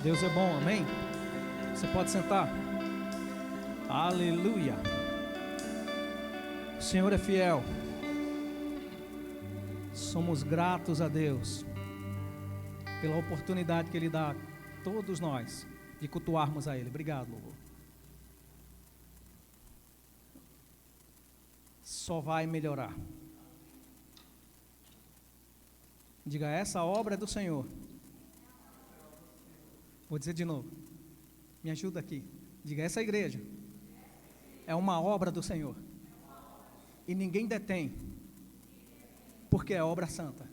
Deus é bom, amém? Você pode sentar. Aleluia. O Senhor é fiel. Somos gratos a Deus pela oportunidade que Ele dá a todos nós de cultuarmos a Ele. Obrigado, louvor. Só vai melhorar. Diga, essa obra é do Senhor. Vou dizer de novo. Me ajuda aqui. Diga, essa igreja é uma obra do Senhor. E ninguém detém, porque é obra santa.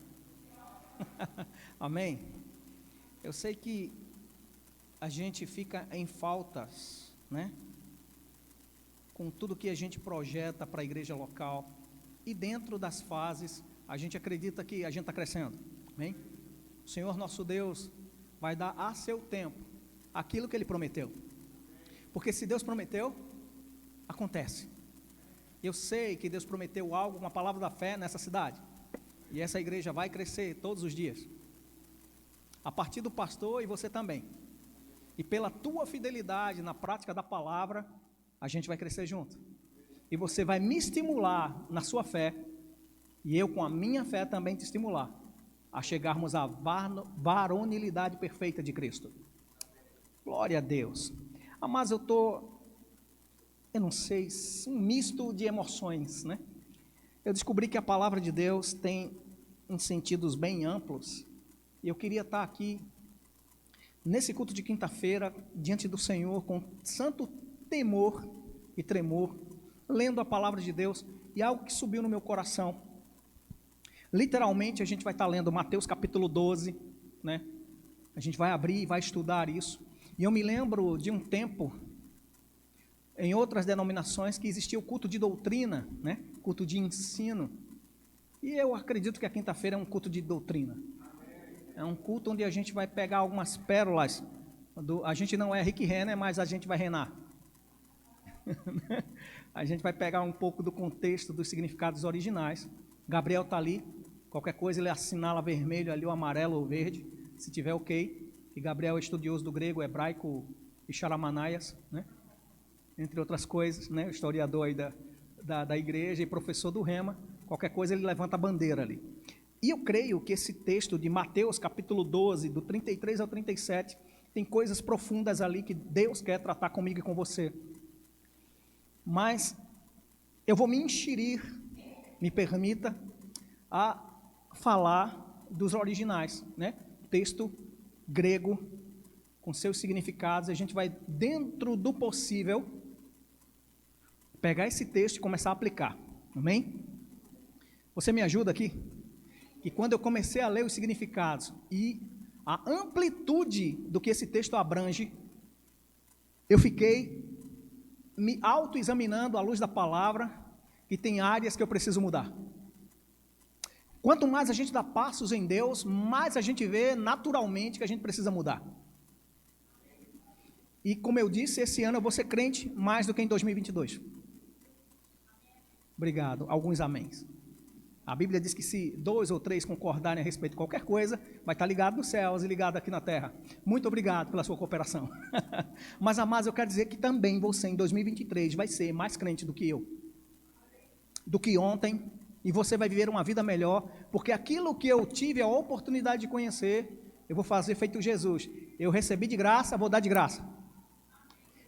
Amém? Eu sei que a gente fica em faltas, né? Com tudo que a gente projeta para a igreja local. E dentro das fases, a gente acredita que a gente está crescendo. Amém? O Senhor nosso Deus vai dar a seu tempo aquilo que Ele prometeu. Porque se Deus prometeu, acontece. Eu sei que Deus prometeu algo, uma palavra da fé nessa cidade. E essa igreja vai crescer todos os dias. A partir do pastor e você também. E pela tua fidelidade na prática da palavra, a gente vai crescer junto. E você vai me estimular na sua fé. E eu com a minha fé também te estimular a chegarmos à varonilidade perfeita de Cristo. Glória a Deus. Mas eu não sei, um misto de emoções, né? Eu descobri que a palavra de Deus tem uns sentidos bem amplos. E eu queria estar aqui, nesse culto de quinta-feira, diante do Senhor, com santo temor e tremor, lendo a palavra de Deus, e algo que subiu no meu coração. Literalmente, a gente vai estar lendo Mateus capítulo 12, né? A gente vai abrir e vai estudar isso. E eu me lembro de um tempo, em outras denominações, que existia o culto de doutrina, né? Culto de ensino. E eu acredito que a quinta-feira é um culto de doutrina. É um culto onde a gente vai pegar algumas pérolas. A gente não é Rick Renner, mas a gente vai reinar. A gente vai pegar um pouco do contexto dos significados originais. Gabriel está ali. Qualquer coisa ele assinala vermelho ali, o amarelo ou verde, se tiver ok. E Gabriel é estudioso do grego, hebraico e Xaramanaias, né? Entre outras coisas, né? Historiador aí da igreja e professor do Rema. Qualquer coisa ele levanta a bandeira ali. E eu creio que esse texto de Mateus capítulo 12, do 33 ao 37, tem coisas profundas ali que Deus quer tratar comigo e com você. Mas eu vou me enxerir, me permita, a falar dos originais, né? Texto grego, com seus significados. A gente vai, dentro do possível, pegar esse texto e começar a aplicar. Amém? Você me ajuda aqui? E quando eu comecei a ler os significados e a amplitude do que esse texto abrange, eu fiquei me autoexaminando à luz da palavra, que tem áreas que eu preciso mudar. Quanto mais a gente dá passos em Deus, mais a gente vê naturalmente que a gente precisa mudar. E como eu disse, esse ano eu vou ser crente mais do que em 2022. Obrigado. Alguns améns. A Bíblia diz que se 2 ou 3 concordarem a respeito de qualquer coisa, vai estar ligado nos céus e ligado aqui na terra. Muito obrigado pela sua cooperação. Mas, amados, eu quero dizer que também você em 2023 vai ser mais crente do que eu. Do que ontem. E você vai viver uma vida melhor, porque aquilo que eu tive a oportunidade de conhecer, eu vou fazer feito Jesus. Eu recebi de graça, vou dar de graça.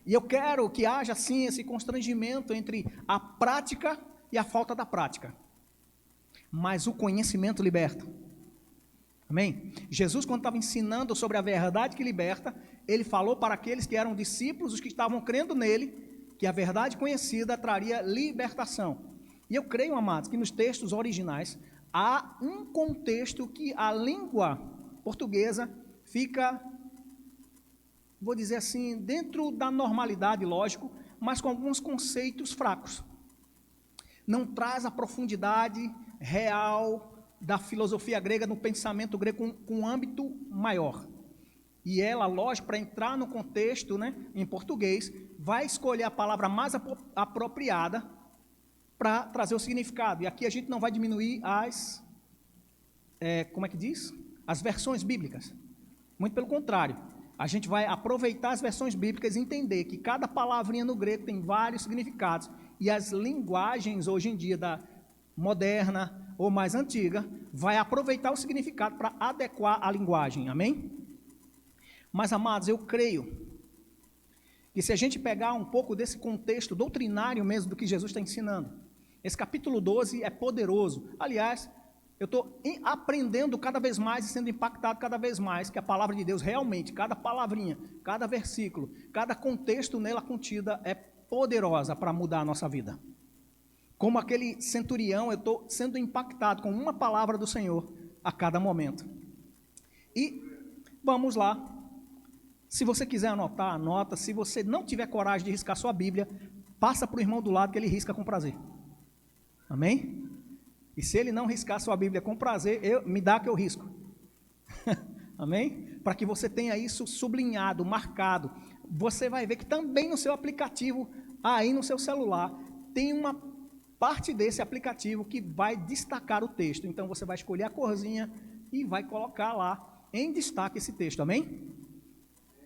E eu quero que haja, assim, esse constrangimento entre a prática e a falta da prática. Mas o conhecimento liberta. Amém? Jesus, quando estava ensinando sobre a verdade que liberta, ele falou para aqueles que eram discípulos, os que estavam crendo nele, que a verdade conhecida traria libertação. E eu creio, amados, que nos textos originais há um contexto que a língua portuguesa fica, vou dizer assim, dentro da normalidade, lógico, mas com alguns conceitos fracos. Não traz a profundidade real da filosofia grega, no pensamento grego com um âmbito maior. E ela, lógico, para entrar no contexto, né, em português, vai escolher a palavra mais apropriada para trazer o significado. E aqui a gente não vai diminuir as, as versões bíblicas. Muito pelo contrário. a gente vai aproveitar as versões bíblicas e entender que cada palavrinha no grego tem vários significados, e as linguagens hoje em dia, da moderna ou mais antiga, vai aproveitar o significado para adequar a linguagem, amém? Mas, amados, eu creio que se a gente pegar um pouco desse contexto doutrinário mesmo do que Jesus está ensinando, esse capítulo 12 é poderoso. Aliás, eu estou aprendendo cada vez mais e sendo impactado cada vez mais que a palavra de Deus realmente, cada palavrinha, cada versículo, cada contexto nela contida é poderosa para mudar a nossa vida. Como aquele centurião, eu estou sendo impactado com uma palavra do Senhor a cada momento. E vamos lá. Se você quiser anotar, anota. Se você não tiver coragem de riscar sua Bíblia, passa para o irmão do lado que ele risca com prazer. Amém? E se ele não riscar sua Bíblia com prazer, me dá que eu risco. Amém? Para que você tenha isso sublinhado, marcado. Você vai ver que também no seu aplicativo, aí no seu celular, tem uma parte desse aplicativo que vai destacar o texto. Então você vai escolher a corzinha e vai colocar lá em destaque esse texto. Amém?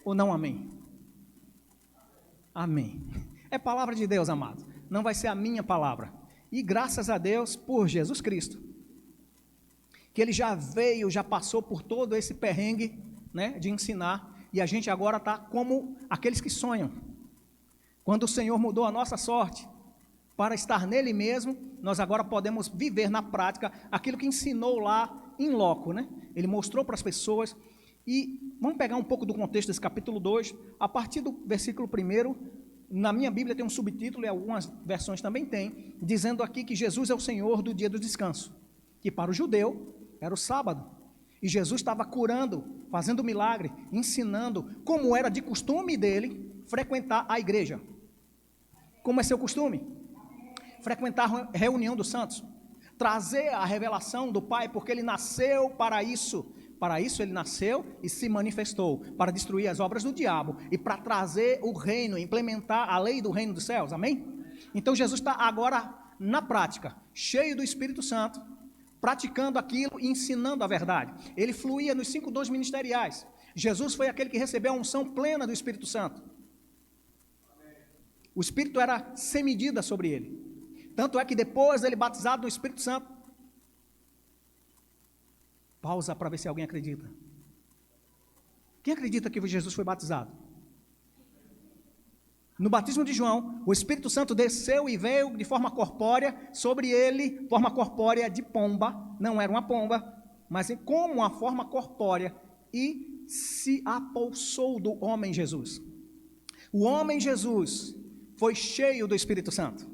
Ou não amém? Amém. É palavra de Deus, amado. Não vai ser a minha palavra. E graças a Deus por Jesus Cristo, que Ele já veio, já passou por todo esse perrengue, né, de ensinar, e a gente agora está como aqueles que sonham. Quando o Senhor mudou a nossa sorte para estar nele mesmo, nós agora podemos viver na prática aquilo que ensinou lá em loco, né? Ele mostrou para as pessoas. E vamos pegar um pouco do contexto desse capítulo 2, a partir do versículo 1, na minha Bíblia tem um subtítulo, e algumas versões também tem, dizendo aqui que Jesus é o Senhor do dia do descanso, que para o judeu era o sábado, e Jesus estava curando, fazendo milagre, ensinando, como era de costume dele, frequentar a igreja. Como é seu costume? Frequentar a reunião dos santos, trazer a revelação do Pai, porque ele nasceu para isso. Para isso ele nasceu e se manifestou, para destruir as obras do diabo e para trazer o reino, implementar a lei do reino dos céus, amém? Então Jesus está agora na prática, cheio do Espírito Santo, praticando aquilo e ensinando a verdade. Ele fluía nos 5 dons ministeriais. Jesus foi aquele que recebeu a unção plena do Espírito Santo. O Espírito era sem medida sobre ele. Tanto é que depois dele batizado no Espírito Santo, pausa para ver se alguém acredita. Quem acredita que Jesus foi batizado? No batismo de João, o Espírito Santo desceu e veio de forma corpórea sobre ele, forma corpórea de pomba, não era uma pomba, mas como uma forma corpórea, e se apossou do homem Jesus. O homem Jesus foi cheio do Espírito Santo.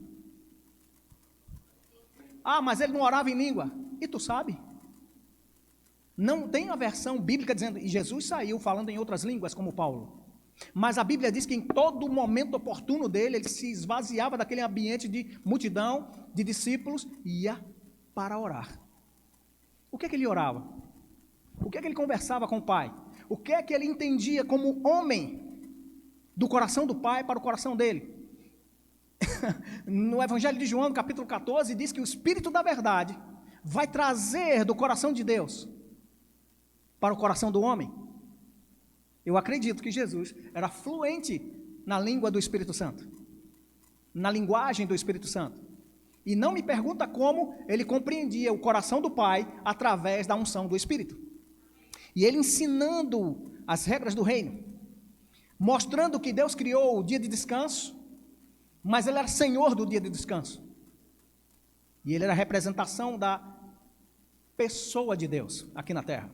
Ah, mas ele não orava em língua. E tu sabe? Não tem a versão bíblica dizendo, e Jesus saiu falando em outras línguas, como Paulo. Mas a Bíblia diz que em todo momento oportuno dele, ele se esvaziava daquele ambiente de multidão, de discípulos, e ia para orar. O que é que ele orava? O que é que ele conversava com o Pai? O que é que ele entendia como homem, do coração do Pai para o coração dele? No Evangelho de João, no capítulo 14, diz que o Espírito da verdade vai trazer do coração de Deus para o coração do homem. Eu acredito que Jesus era fluente na língua do Espírito Santo, na linguagem do Espírito Santo. E não me pergunta como ele compreendia o coração do Pai através da unção do Espírito. E ele ensinando as regras do reino, mostrando que Deus criou o dia de descanso, mas ele era Senhor do dia de descanso. E ele era a representação da pessoa de Deus aqui na terra.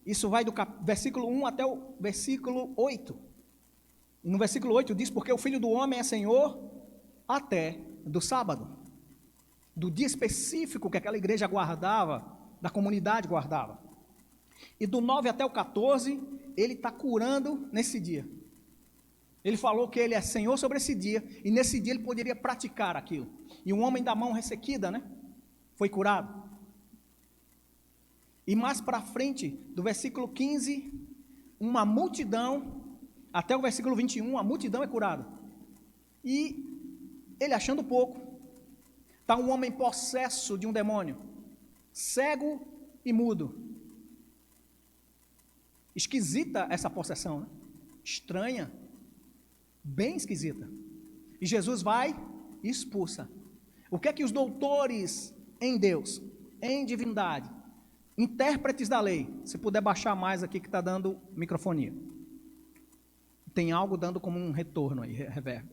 Isso vai do versículo 1 até o versículo 8. E no versículo 8 diz, porque o Filho do Homem é Senhor até do sábado, do dia específico que aquela igreja guardava, da comunidade guardava. E do 9 até o 14, ele está curando nesse dia. Ele falou que ele é Senhor sobre esse dia, e nesse dia ele poderia praticar aquilo. E um homem da mão ressequida, né, foi curado. E mais para frente, do versículo 15, uma multidão, até o versículo 21, a multidão é curada. E ele achando pouco, está um homem possesso de um demônio, cego e mudo. Esquisita essa possessão, né? Estranha, bem esquisita. E Jesus vai e expulsa. O que é que os doutores em Deus, em divindade, intérpretes da lei, se puder baixar mais aqui que está dando microfonia. Tem algo dando como um retorno aí, reverb.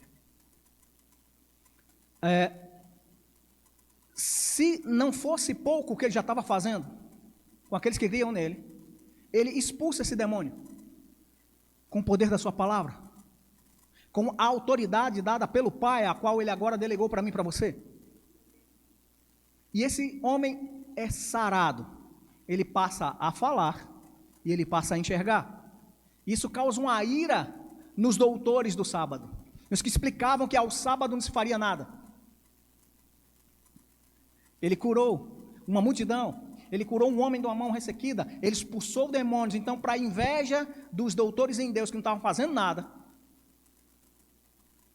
Se não fosse pouco o que ele já estava fazendo, com aqueles que criam nele, ele expulsa esse demônio, com o poder da sua palavra, com a autoridade dada pelo Pai, a qual ele agora delegou para mim e para você. E esse homem é sarado, ele passa a falar e ele passa a enxergar. Isso causa uma ira nos doutores do sábado, nos que explicavam que ao sábado não se faria nada. Ele curou uma multidão, ele curou um homem de uma mão ressequida, ele expulsou demônios. Então, para a inveja dos doutores em Deus que não estavam fazendo nada,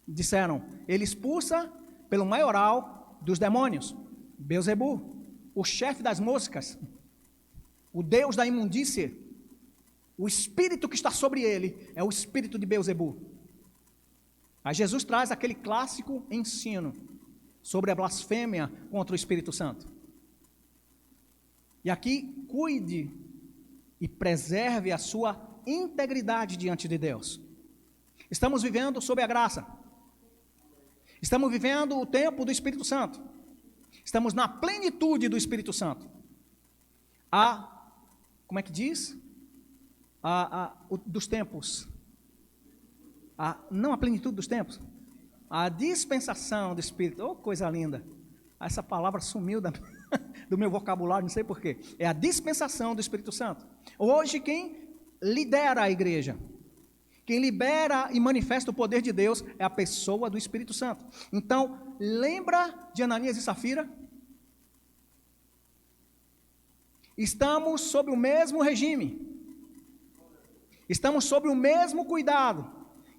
disseram, ele expulsa pelo maioral dos demônios, Beelzebu, o chefe das moscas, o deus da imundícia, o espírito que está sobre ele é o espírito de Beelzebu. Aí Jesus traz aquele clássico ensino sobre a blasfêmia contra o Espírito Santo. E aqui, cuide e preserve a sua integridade diante de Deus. Estamos vivendo sob a graça. Estamos vivendo o tempo do Espírito Santo. Estamos na plenitude do Espírito Santo. Como é que diz? Dos tempos. Não a plenitude dos tempos. A dispensação do Espírito. Oh, coisa linda. Essa palavra sumiu do meu vocabulário, não sei porquê. É a dispensação do Espírito Santo. Hoje quem lidera a igreja, quem libera e manifesta o poder de Deus é a pessoa do Espírito Santo. Então, lembra de Ananias e Safira? Estamos sob o mesmo regime. Estamos sob o mesmo cuidado.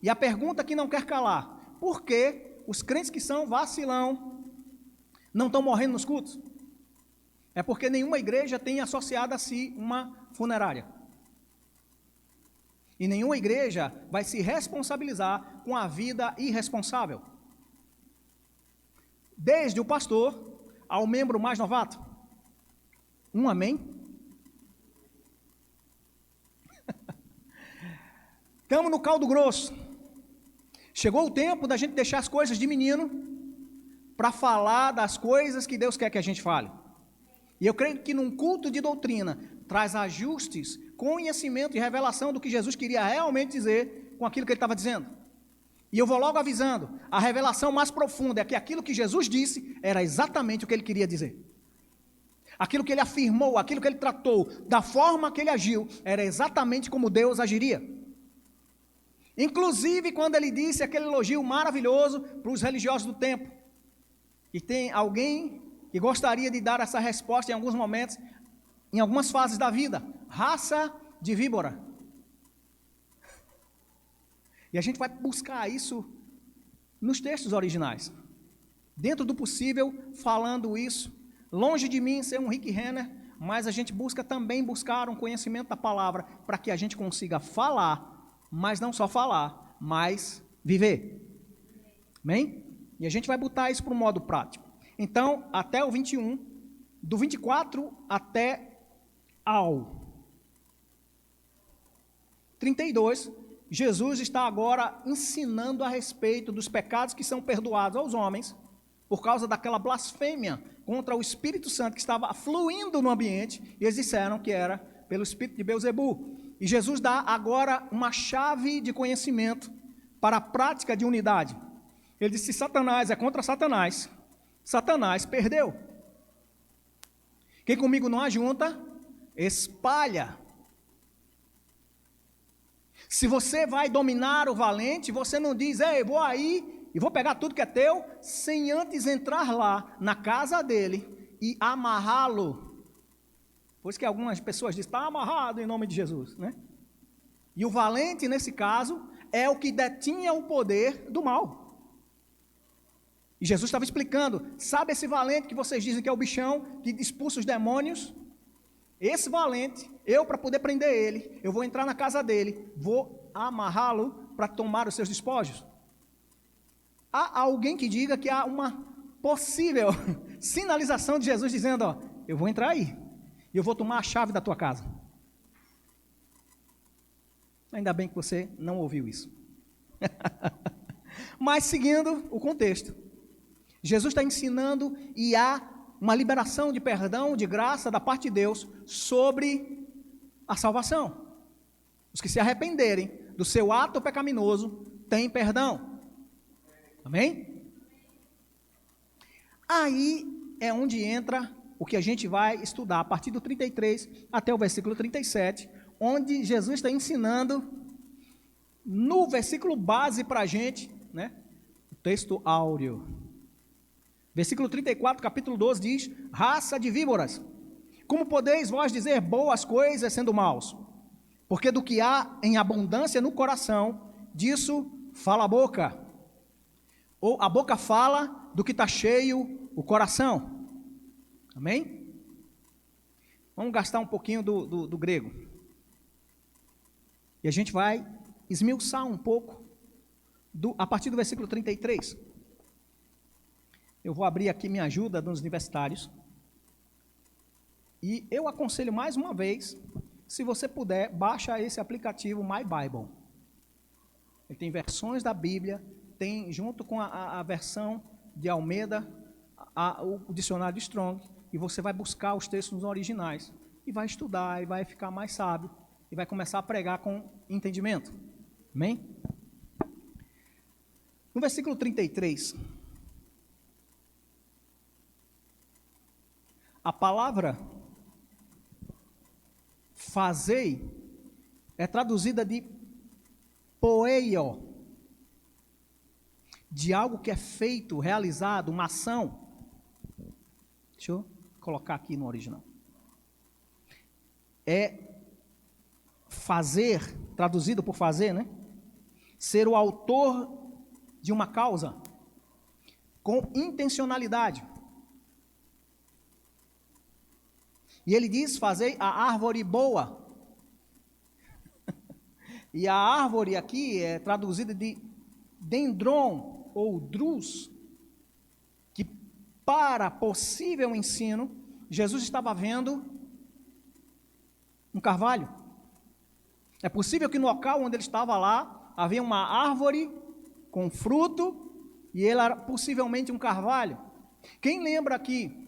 E a pergunta que não quer calar: por que os crentes que são vacilão não estão morrendo nos cultos? É porque nenhuma igreja tem associado a si uma funerária. E nenhuma igreja vai se responsabilizar com a vida irresponsável. Desde o pastor ao membro mais novato. Um amém? Estamos no caldo grosso. Chegou o tempo da gente deixar as coisas de menino para falar das coisas que Deus quer que a gente fale. E eu creio que num culto de doutrina traz ajustes, conhecimento e revelação do que Jesus queria realmente dizer com aquilo que ele estava dizendo. E eu vou logo avisando, a revelação mais profunda é que aquilo que Jesus disse era exatamente o que ele queria dizer. Aquilo que ele afirmou, aquilo que ele tratou, da forma que ele agiu, era exatamente como Deus agiria. Inclusive quando ele disse aquele elogio maravilhoso para os religiosos do tempo. E tem alguém que gostaria de dar essa resposta em alguns momentos, em algumas fases da vida: raça de víbora. E a gente vai buscar isso nos textos originais, dentro do possível, falando isso. Longe de mim ser um Rick Renner, mas a gente busca também buscar um conhecimento da palavra, para que a gente consiga falar, mas não só falar, mas viver. Amém? E a gente vai botar isso para um modo prático. Então, até o 21, do 24 até ao 32, Jesus está agora ensinando a respeito dos pecados que são perdoados aos homens, por causa daquela blasfêmia contra o Espírito Santo que estava fluindo no ambiente, e eles disseram que era pelo espírito de Beelzebu. E Jesus dá agora uma chave de conhecimento para a prática de unidade. Ele disse: Satanás é contra Satanás, Satanás perdeu. Quem comigo não ajunta, espalha. Se você vai dominar o valente, você não diz: ei, vou aí e vou pegar tudo que é teu, sem antes entrar lá na casa dele e amarrá-lo. Por isso que algumas pessoas dizem: está amarrado em nome de Jesus, né? E o valente, nesse caso, é o que detinha o poder do mal. E Jesus estava explicando: sabe esse valente que vocês dizem que é o bichão, que expulsa os demônios? esse valente, eu para poder prender ele, eu vou entrar na casa dele, vou amarrá-lo para tomar os seus despojos. Há alguém que diga que há uma possível sinalização de Jesus dizendo, ó, eu vou entrar aí, e eu vou tomar a chave da tua casa. Ainda bem que você não ouviu isso. Mas seguindo o contexto, Jesus está ensinando e há uma liberação de perdão, de graça da parte de Deus sobre a salvação. Os que se arrependerem do seu ato pecaminoso têm perdão. Amém? Aí é onde entra o que a gente vai estudar a partir do 33 até o versículo 37, onde Jesus está ensinando no versículo base para a gente, né? O texto áureo. Versículo 34, capítulo 12 diz, raça de víboras, como podeis vós dizer boas coisas sendo maus? Porque do que há em abundância no coração, disso fala a boca. Ou a boca fala do que está cheio o coração. Amém? Vamos gastar um pouquinho do grego. E a gente vai esmiuçar um pouco a partir do versículo 33. Eu vou abrir aqui minha ajuda dos universitários. E eu aconselho mais uma vez, se você puder, baixa esse aplicativo My Bible. Ele tem versões da Bíblia, tem junto com a versão de Almeida, o dicionário de Strong, e você vai buscar os textos originais, e vai estudar, e vai ficar mais sábio, e vai começar a pregar com entendimento. Amém? No versículo 33, a palavra fazei é traduzida de poeio, de algo que é feito, realizado, uma ação. Deixa eu colocar aqui no original. É fazer, traduzido por fazer, né? Ser o autor de uma causa, com intencionalidade. E ele diz, fazei a árvore boa. E a árvore aqui é traduzida de dendron ou drus, que para possível ensino, Jesus estava vendo um carvalho. É possível que no local onde ele estava lá, havia uma árvore com fruto, e ele era possivelmente um carvalho. Quem lembra aqui?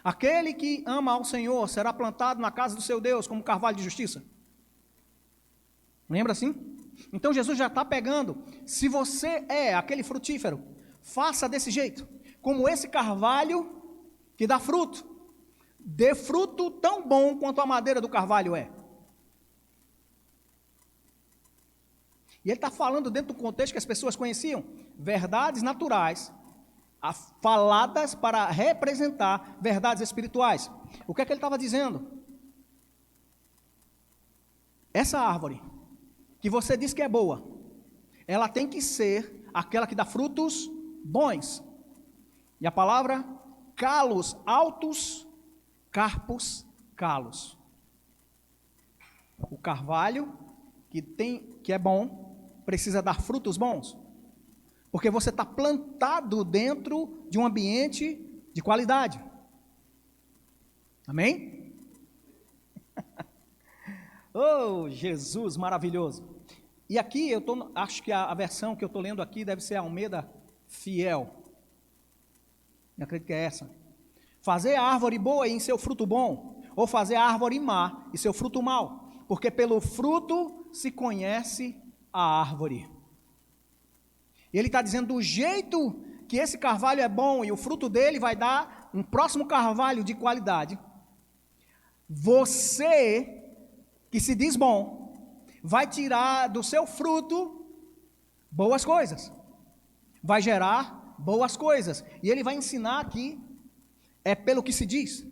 Aquele que ama ao Senhor será plantado na casa do seu Deus como carvalho de justiça. Lembra assim? Então Jesus já está pegando. Se você é aquele frutífero, faça desse jeito. Como esse carvalho que dá fruto. Dê fruto tão bom quanto a madeira do carvalho é. E ele está falando dentro do contexto que as pessoas conheciam. Verdades naturais, faladas para representar verdades espirituais. O que é que ele estava dizendo? Essa árvore, que você diz que é boa, ela tem que ser aquela que dá frutos bons. E a palavra calos, altos, carpos, calos. O carvalho que é bom, precisa dar frutos bons. Porque você está plantado dentro de um ambiente de qualidade. Amém? Oh, Jesus maravilhoso. E aqui acho que a versão que eu estou lendo aqui deve ser a Almeida Fiel. Eu acredito que é essa. Fazer a árvore boa e em seu fruto bom, ou fazer a árvore má e seu fruto mau, porque pelo fruto se conhece a árvore. E ele está dizendo do jeito que esse carvalho é bom e o fruto dele vai dar um próximo carvalho de qualidade. Você, que se diz bom, vai tirar do seu fruto boas coisas. Vai gerar boas coisas. E ele vai ensinar aqui, pelo que se diz.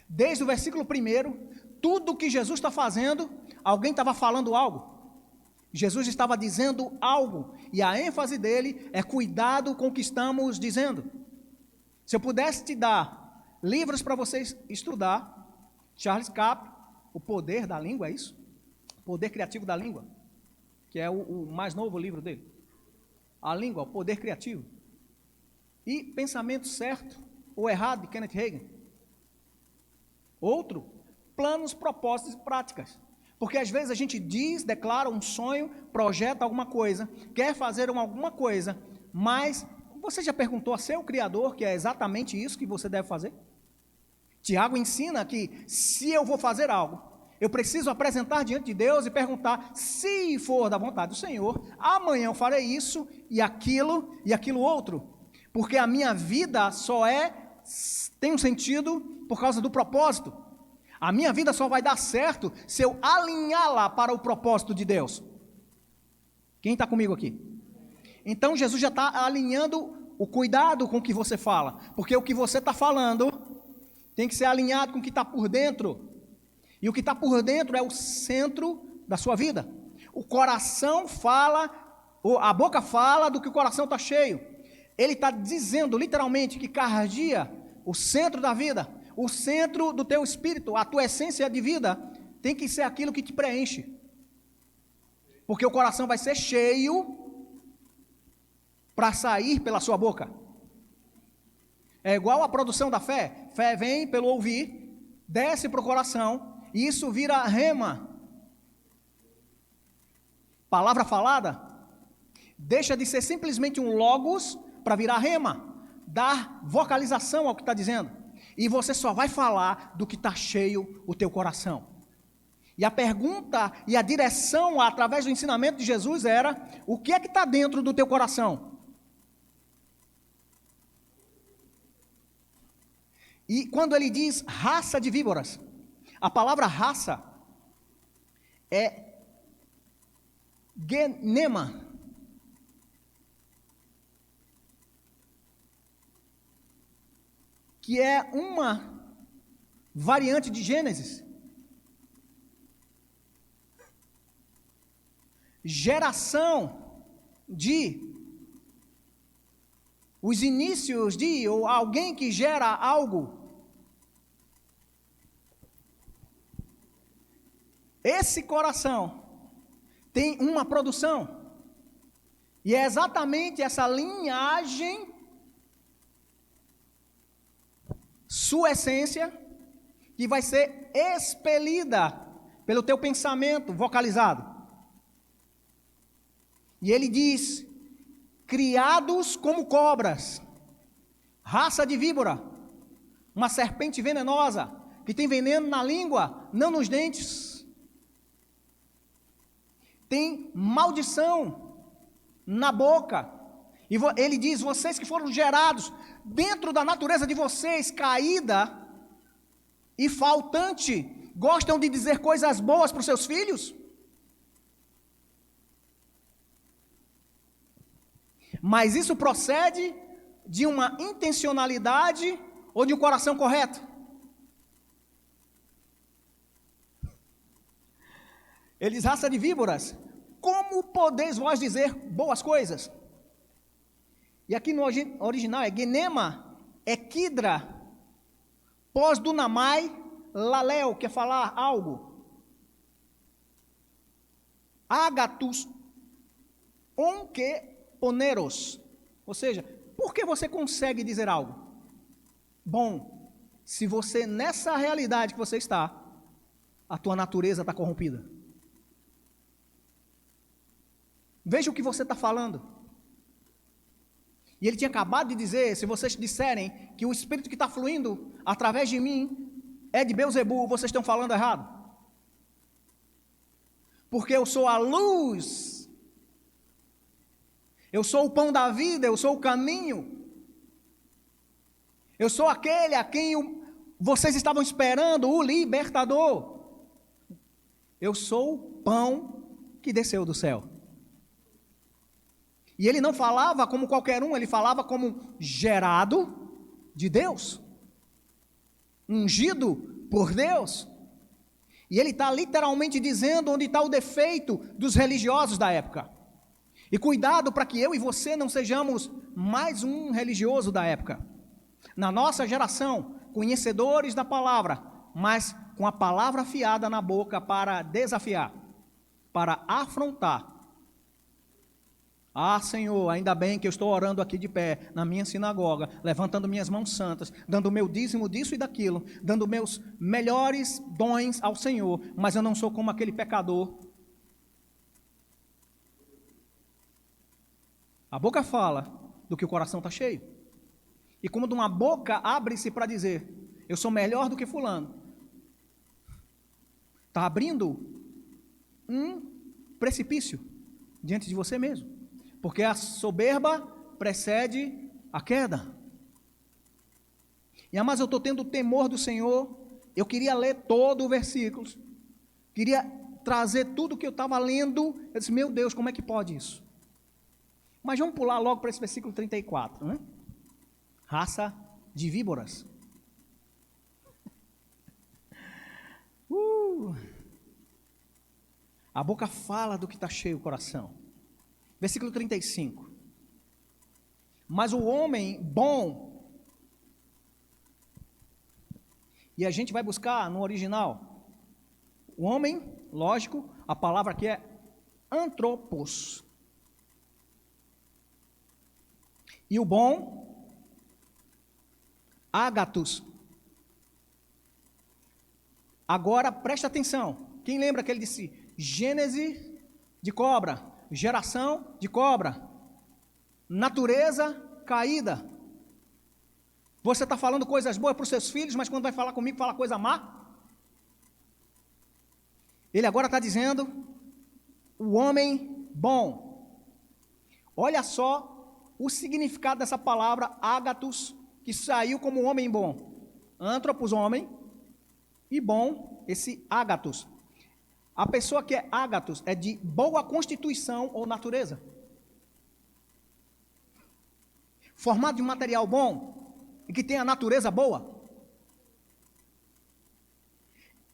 Desde o versículo 1, tudo que Jesus está fazendo, alguém estava falando algo. Jesus estava dizendo algo, e a ênfase dele é cuidado com o que estamos dizendo. Se eu pudesse te dar livros para vocês estudar, Charles Capps, O Poder da Língua, é isso? O Poder Criativo da Língua, que é o mais novo livro dele. A língua, o poder criativo. E Pensamento Certo ou Errado, de Kenneth Hagin. Outro, Planos, Propósitos e Práticas. Porque às vezes a gente diz, declara um sonho, projeta alguma coisa, quer fazer alguma coisa, mas você já perguntou a seu Criador que é exatamente isso que você deve fazer? Tiago ensina que se eu vou fazer algo, eu preciso apresentar diante de Deus e perguntar, se for da vontade do Senhor, amanhã eu farei isso e aquilo outro, porque a minha vida tem um sentido por causa do propósito. A minha vida só vai dar certo se eu alinhá-la para o propósito de Deus. Quem está comigo aqui? Então Jesus já está alinhando o cuidado com o que você fala, porque o que você está falando tem que ser alinhado com o que está por dentro. E o que está por dentro é o centro da sua vida. O coração fala, a boca fala do que o coração está cheio. Ele está dizendo literalmente que cardia, o centro da vida, o centro do teu espírito, a tua essência de vida, tem que ser aquilo que te preenche. Porque o coração vai ser cheio para sair pela sua boca. É igual a produção da fé. Fé vem pelo ouvir, desce para o coração, e isso vira rema. Palavra falada deixa de ser simplesmente um logos para virar rema, dar vocalização ao que está dizendo. E você só vai falar do que está cheio o teu coração. E a pergunta e a direção através do ensinamento de Jesus era: o que é que está dentro do teu coração? E quando ele diz raça de víboras, a palavra raça é genema, que é uma variante de Gênesis. Geração de, os inícios de, ou alguém que gera algo. Esse coração tem uma produção, e é exatamente essa linhagem, sua essência, que vai ser expelida pelo teu pensamento vocalizado. E ele diz: criados como cobras, raça de víbora, uma serpente venenosa, que tem veneno na língua, não nos dentes. Tem maldição na boca. E ele diz: vocês que foram gerados dentro da natureza de vocês, caída e faltante, gostam de dizer coisas boas para os seus filhos? Mas isso procede de uma intencionalidade ou de um coração correto? Ele diz: raça de víboras, como podeis vós dizer boas coisas? E aqui no original é genema, é kidra, pós-dunamai, lalel, quer falar algo. Agatus, onque poneros, ou seja, por que você consegue dizer algo? Bom, se você, nessa realidade que você está, a tua natureza está corrompida. Veja o que você está falando. E ele tinha acabado de dizer: se vocês disserem que o Espírito que está fluindo através de mim é de Beelzebul, vocês estão falando errado. Porque eu sou a luz, eu sou o pão da vida, eu sou o caminho, eu sou aquele a quem vocês estavam esperando, o libertador. Eu sou o pão que desceu do céu. E ele não falava como qualquer um, ele falava como gerado de Deus, ungido por Deus. E ele está literalmente dizendo onde está o defeito dos religiosos da época. E cuidado para que eu e você não sejamos mais um religioso da época. Na nossa geração, conhecedores da palavra, mas com a palavra afiada na boca para desafiar, para afrontar. Ah, Senhor, ainda bem que eu estou orando aqui de pé, na minha sinagoga, levantando minhas mãos santas, dando o meu dízimo disso e daquilo, dando meus melhores dons ao Senhor, mas eu não sou como aquele pecador. A boca fala do que o coração está cheio. E quando uma boca abre-se para dizer, eu sou melhor do que fulano, está abrindo um precipício diante de você mesmo. Porque a soberba precede a queda. E mas eu estou tendo temor do Senhor. Eu queria ler todo o versículo. Queria trazer tudo que eu estava lendo. Eu disse, meu Deus, como é que pode isso? Mas vamos pular logo para esse versículo 34, né? Raça de víboras. A boca fala do que está cheio o coração. Versículo 35. Mas o homem bom, e a gente vai buscar no original, o homem, lógico, a palavra aqui é anthropos. E o bom, agathos. Agora presta atenção. Quem lembra que ele disse gênese de cobra? Geração de cobra, natureza caída. Você está falando coisas boas para os seus filhos, mas quando vai falar comigo, fala coisa má. Ele agora está dizendo, o homem bom. Olha só o significado dessa palavra, agathos, que saiu como homem bom. Anthropos, homem, e bom, esse agathos. A pessoa que é agathos é de boa constituição ou natureza. Formado de material bom e que tem a natureza boa.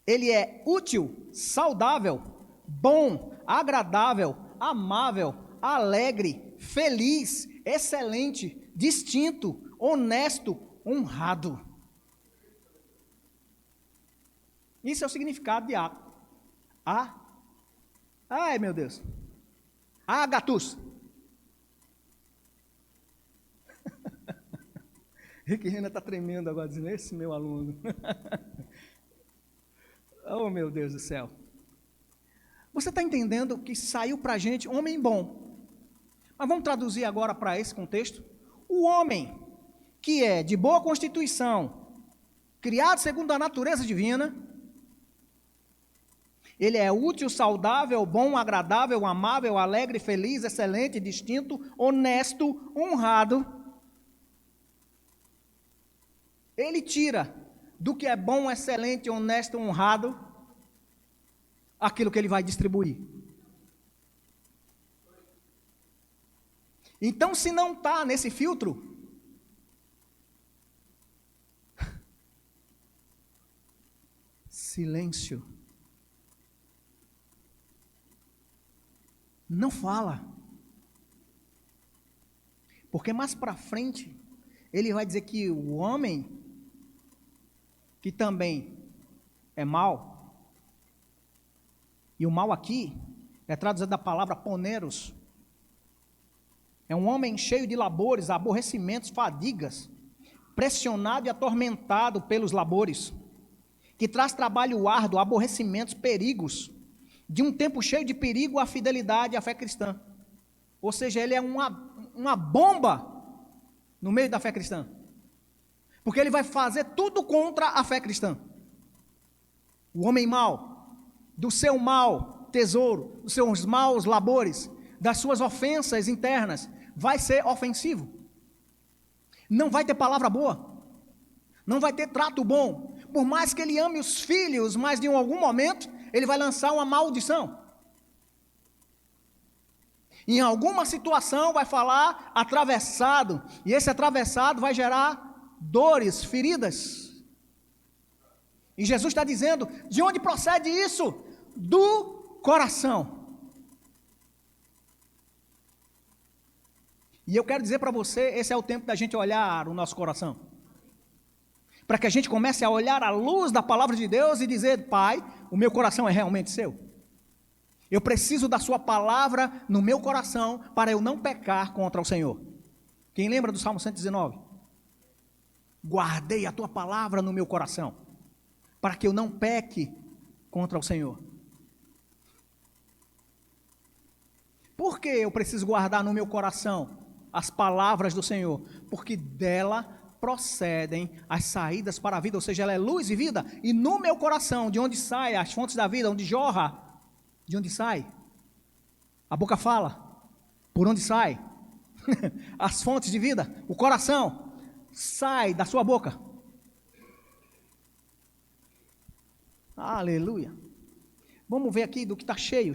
Ele é útil, saudável, bom, agradável, amável, alegre, feliz, excelente, distinto, honesto, honrado. Isso é o significado de agathos. Ai, meu Deus. Agathos. Rick Rena está tremendo agora, dizendo, esse meu aluno. Oh, meu Deus do céu. Você está entendendo que saiu para a gente homem bom. Mas vamos traduzir agora para esse contexto. O homem que é de boa constituição, criado segundo a natureza divina, ele é útil, saudável, bom, agradável, amável, alegre, feliz, excelente, distinto, honesto, honrado. Ele tira do que é bom, excelente, honesto, honrado, aquilo que ele vai distribuir. Então, se não está nesse filtro, silêncio. Não fala. Porque mais para frente, ele vai dizer que o homem, que também é mau, e o mal aqui é traduzido da palavra poneros, é um homem cheio de labores, aborrecimentos, fadigas, pressionado e atormentado pelos labores, que traz trabalho árduo, aborrecimentos, perigos, de um tempo cheio de perigo à fidelidade à fé cristã. Ou seja, ele é uma bomba no meio da fé cristã. Porque ele vai fazer tudo contra a fé cristã. O homem mau, do seu mau tesouro, dos seus maus labores, das suas ofensas internas, vai ser ofensivo. Não vai ter palavra boa. Não vai ter trato bom. Por mais que ele ame os filhos, mas em algum momento ele vai lançar uma maldição. Em alguma situação vai falar atravessado, e esse atravessado vai gerar dores, feridas. E Jesus está dizendo, de onde procede isso? Do coração. E eu quero dizer para você, esse é o tempo da gente olhar o nosso coração. para que a gente comece a olhar à luz da palavra de Deus e dizer: Pai, o meu coração é realmente seu. Eu preciso da sua palavra no meu coração para eu não pecar contra o Senhor. Quem lembra do Salmo 119? Guardei a tua palavra no meu coração, para que eu não peque contra o Senhor. Por que eu preciso guardar no meu coração as palavras do Senhor? Porque dela procedem as saídas para a vida, ou seja, ela é luz e vida, e no meu coração, de onde saem as fontes da vida, onde jorra, de onde sai? A boca fala. Por onde sai? As fontes de vida, o coração, sai da sua boca. Aleluia. Vamos ver aqui do que está cheio.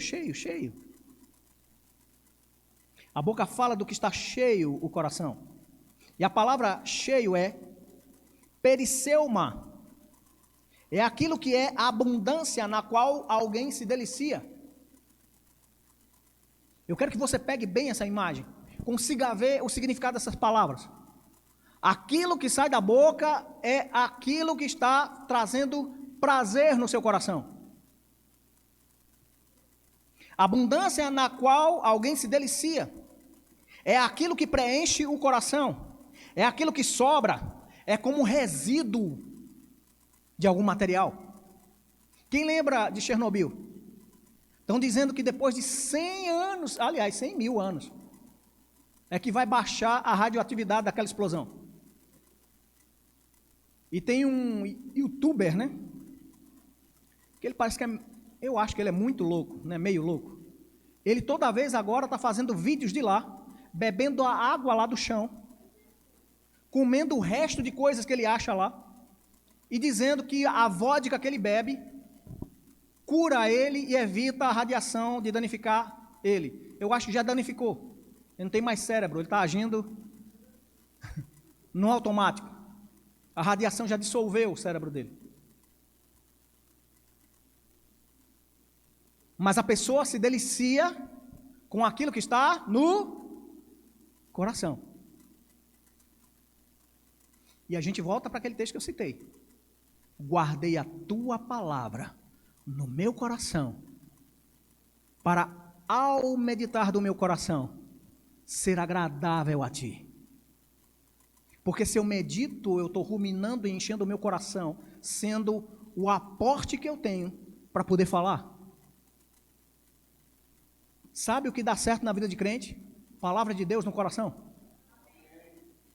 A boca fala do que está cheio o coração. E a palavra cheio é periseuma. É aquilo que é a abundância na qual alguém se delicia. Eu quero que você pegue bem essa imagem, consiga ver o significado dessas palavras. Aquilo que sai da boca é aquilo que está trazendo prazer no seu coração. Abundância na qual alguém se delicia é aquilo que preenche o coração, é aquilo que sobra, é como resíduo de algum material. Quem lembra de Chernobyl? Estão dizendo que depois de 100 anos, aliás, 100 mil anos, é que vai baixar a radioatividade daquela explosão. E tem um youtuber, né? Que ele parece que eu acho que ele é muito louco, né? Meio louco. Ele toda vez agora está fazendo vídeos de lá, bebendo a água lá do chão, comendo o resto de coisas que ele acha lá, e dizendo que a vodka que ele bebe cura ele e evita a radiação de danificar ele. Eu acho que já danificou. Ele não tem mais cérebro, ele está agindo no automático. A radiação já dissolveu o cérebro dele. Mas a pessoa se delicia com aquilo que está no coração. E a gente volta para aquele texto que eu citei. Guardei a tua palavra no meu coração, para ao meditar do meu coração, ser agradável a ti. Porque se eu medito, eu estou ruminando e enchendo o meu coração, sendo o aporte que eu tenho para poder falar. Sabe o que dá certo na vida de crente? Palavra de Deus no coração.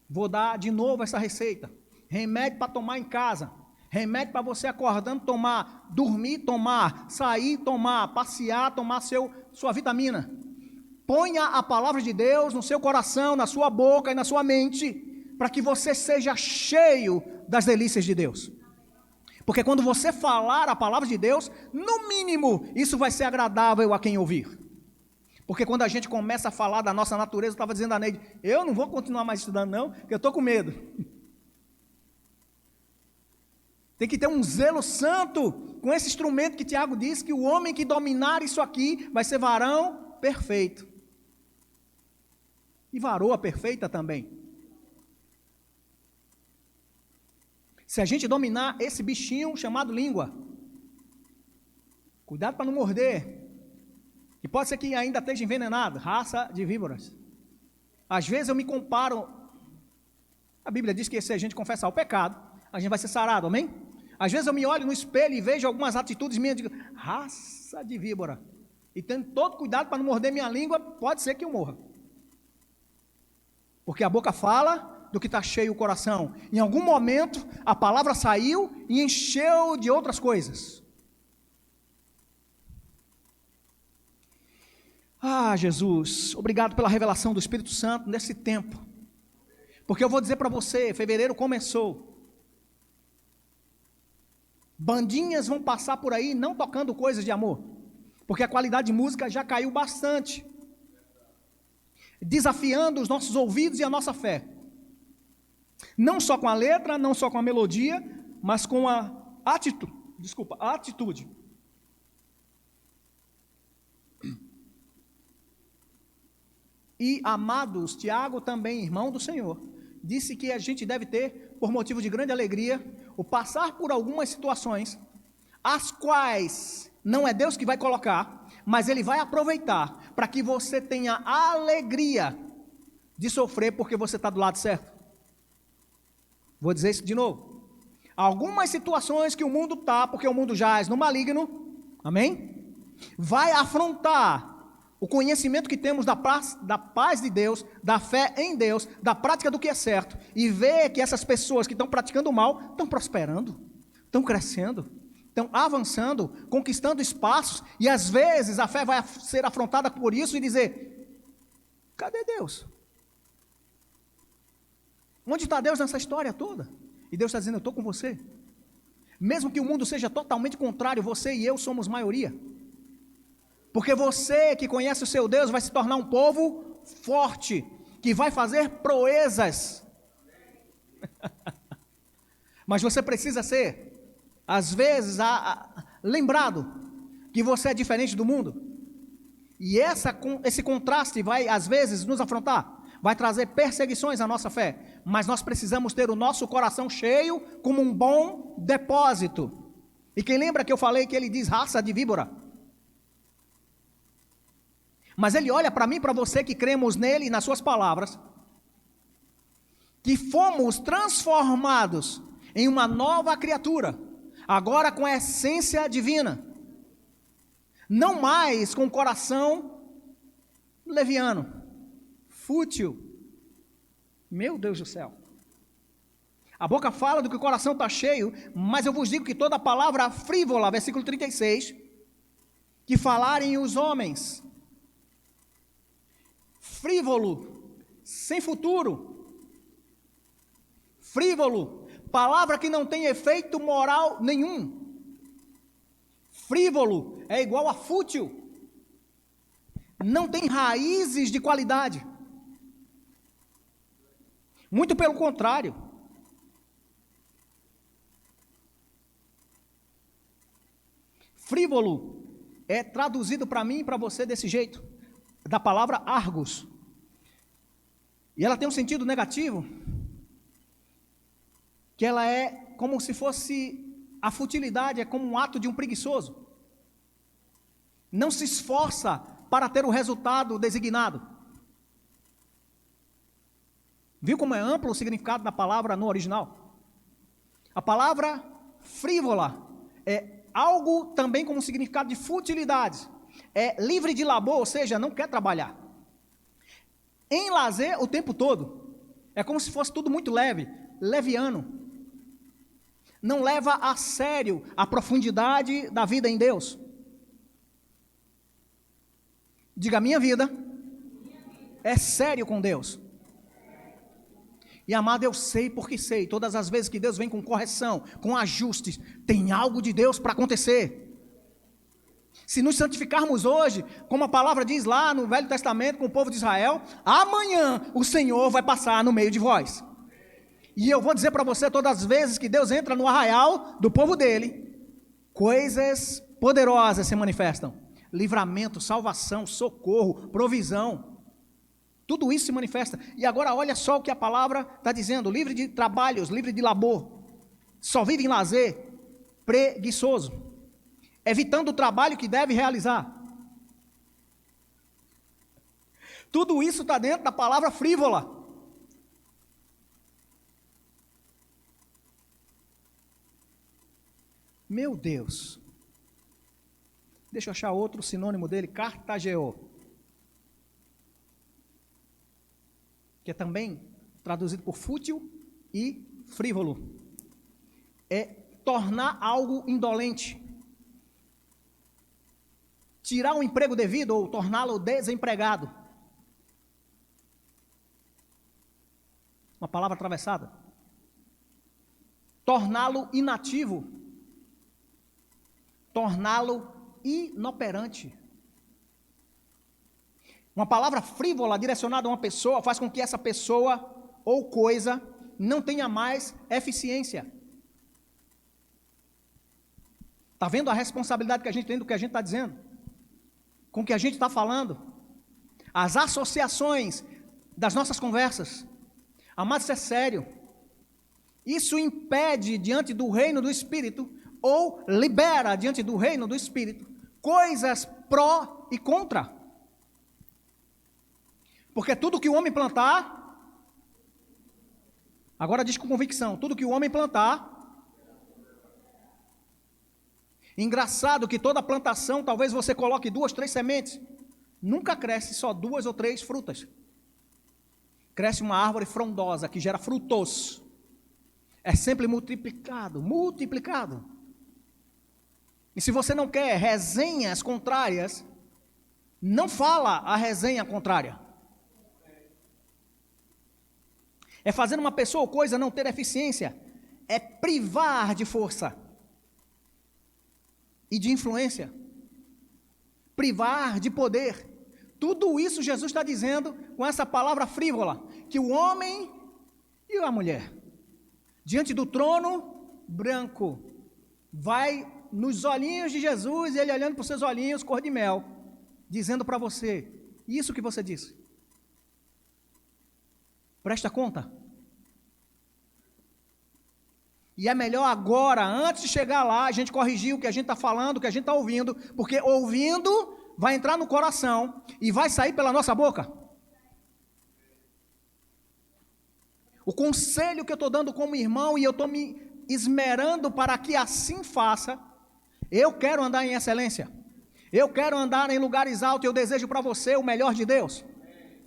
Vou dar de novo essa receita. Remédio para tomar em casa. Remédio para você acordando tomar, dormir tomar, sair tomar, passear tomar sua vitamina. Ponha a palavra de Deus no seu coração, na sua boca e na sua mente, para que você seja cheio das delícias de Deus. Porque quando você falar a palavra de Deus, no mínimo, isso vai ser agradável a quem ouvir. Porque quando a gente começa a falar da nossa natureza, eu estava dizendo a Neide, eu não vou continuar mais estudando não, porque eu estou com medo. Tem que ter um zelo santo com esse instrumento que Tiago diz que o homem que dominar isso aqui vai ser varão perfeito. E varoa perfeita também. Se a gente dominar esse bichinho chamado língua, cuidado para não morder, que pode ser que ainda esteja envenenado, raça de víboras. Às vezes eu me comparo, a Bíblia diz que se a gente confessar o pecado, a gente vai ser sarado, amém? Às vezes eu me olho no espelho e vejo algumas atitudes minhas e digo, raça de víbora. E tendo todo cuidado para não morder minha língua, pode ser que eu morra. Porque a boca fala do que está cheio o coração. Em algum momento, a palavra saiu e encheu de outras coisas. Ah, Jesus, obrigado pela revelação do Espírito Santo nesse tempo. Porque eu vou dizer para você, fevereiro começou. Bandinhas vão passar por aí não tocando coisas de amor, porque a qualidade de música já caiu bastante, desafiando os nossos ouvidos e a nossa fé, não só com a letra, não só com a melodia, mas com a atitude. E amados, Tiago também, irmão do Senhor, disse que a gente deve ter, por motivo de grande alegria, o passar por algumas situações, as quais não é Deus que vai colocar, mas Ele vai aproveitar para que você tenha a alegria de sofrer porque você está do lado certo. Vou dizer isso de novo. Algumas situações que o mundo está, porque o mundo jaz no maligno, amém? Vai afrontar o conhecimento que temos da paz de Deus, da fé em Deus, da prática do que é certo, e ver que essas pessoas que estão praticando o mal estão prosperando, estão crescendo, estão avançando, conquistando espaços, e às vezes a fé vai ser afrontada por isso e dizer: cadê Deus? Onde está Deus nessa história toda? E Deus está dizendo: eu estou com você. Mesmo que o mundo seja totalmente contrário, você e eu somos maioria. Porque você que conhece o seu Deus vai se tornar um povo forte, que vai fazer proezas. Mas você precisa ser, às vezes, lembrado que você é diferente do mundo. E esse contraste vai, às vezes, nos afrontar. Vai trazer perseguições à nossa fé. Mas nós precisamos ter o nosso coração cheio como um bom depósito. E quem lembra que eu falei que ele diz raça de víbora? Mas ele olha para mim e para você que cremos nele e nas suas palavras, que fomos transformados em uma nova criatura, agora com a essência divina, não mais com o coração leviano, fútil. Meu Deus do céu. A boca fala do que o coração está cheio, mas eu vos digo que toda palavra frívola, versículo 36, que falarem os homens, frívolo, sem futuro, frívolo, palavra que não tem efeito moral nenhum, frívolo é igual a fútil, não tem raízes de qualidade, muito pelo contrário. Frívolo é traduzido para mim e para você desse jeito, da palavra argos, e ela tem um sentido negativo, que ela é como se fosse, a futilidade é como um ato de um preguiçoso, não se esforça para ter o resultado designado. Viu como é amplo o significado da palavra no original? A palavra frívola é algo também com um significado de futilidade, é livre de labor, ou seja, não quer trabalhar, em lazer o tempo todo, é como se fosse tudo muito leve, leviano, não leva a sério a profundidade da vida em Deus. Diga: minha vida é sério com Deus. E amado, eu sei porque sei, todas as vezes que Deus vem com correção, com ajustes, tem algo de Deus para acontecer. Se nos santificarmos hoje, como a palavra diz lá no Velho Testamento com o povo de Israel, amanhã o Senhor vai passar no meio de vós. E eu vou dizer para você, todas as vezes que Deus entra no arraial do povo dele, coisas poderosas se manifestam. Livramento, salvação, socorro, provisão. Tudo isso se manifesta. E agora olha só o que a palavra está dizendo: livre de trabalhos, livre de labor, só vive em lazer, preguiçoso, evitando o trabalho que deve realizar. Tudo isso está dentro da palavra frívola. Meu Deus. Deixa eu achar outro sinônimo dele, cartageo, que é também traduzido por fútil e frívolo. É tornar algo indolente, tirar um emprego devido ou torná-lo desempregado. Uma palavra atravessada. Torná-lo inativo, torná-lo inoperante. Uma palavra frívola direcionada a uma pessoa faz com que essa pessoa ou coisa não tenha mais eficiência. Está vendo a responsabilidade que a gente tem do que a gente está dizendo? Com o que a gente está falando? As associações das nossas conversas. Amados, isso é sério. Isso impede diante do reino do Espírito, ou libera diante do reino do Espírito, coisas pró e contra. Porque tudo que o homem plantar, agora diz com convicção, tudo que o homem plantar, engraçado que toda plantação, talvez você coloque 2, 3 sementes, nunca cresce só 2 ou 3 frutas. Cresce uma árvore frondosa que gera frutos. É sempre multiplicado, multiplicado. E se você não quer resenhas contrárias, não fala a resenha contrária. É fazer uma pessoa ou coisa não ter eficiência, é privar de força e de influência, privar de poder. Tudo isso Jesus está dizendo com essa palavra frívola, que o homem e a mulher, diante do trono branco, vai nos olhinhos de Jesus, e ele olhando para os seus olhinhos, cor de mel, dizendo para você, isso que você disse. Presta conta. E é melhor agora, antes de chegar lá, a gente corrigir o que a gente está falando, o que a gente está ouvindo, porque ouvindo vai entrar no coração e vai sair pela nossa boca. O conselho que eu estou dando como irmão, e eu estou me esmerando para que assim faça, eu quero andar em excelência, eu quero andar em lugares altos, eu desejo para você o melhor de Deus,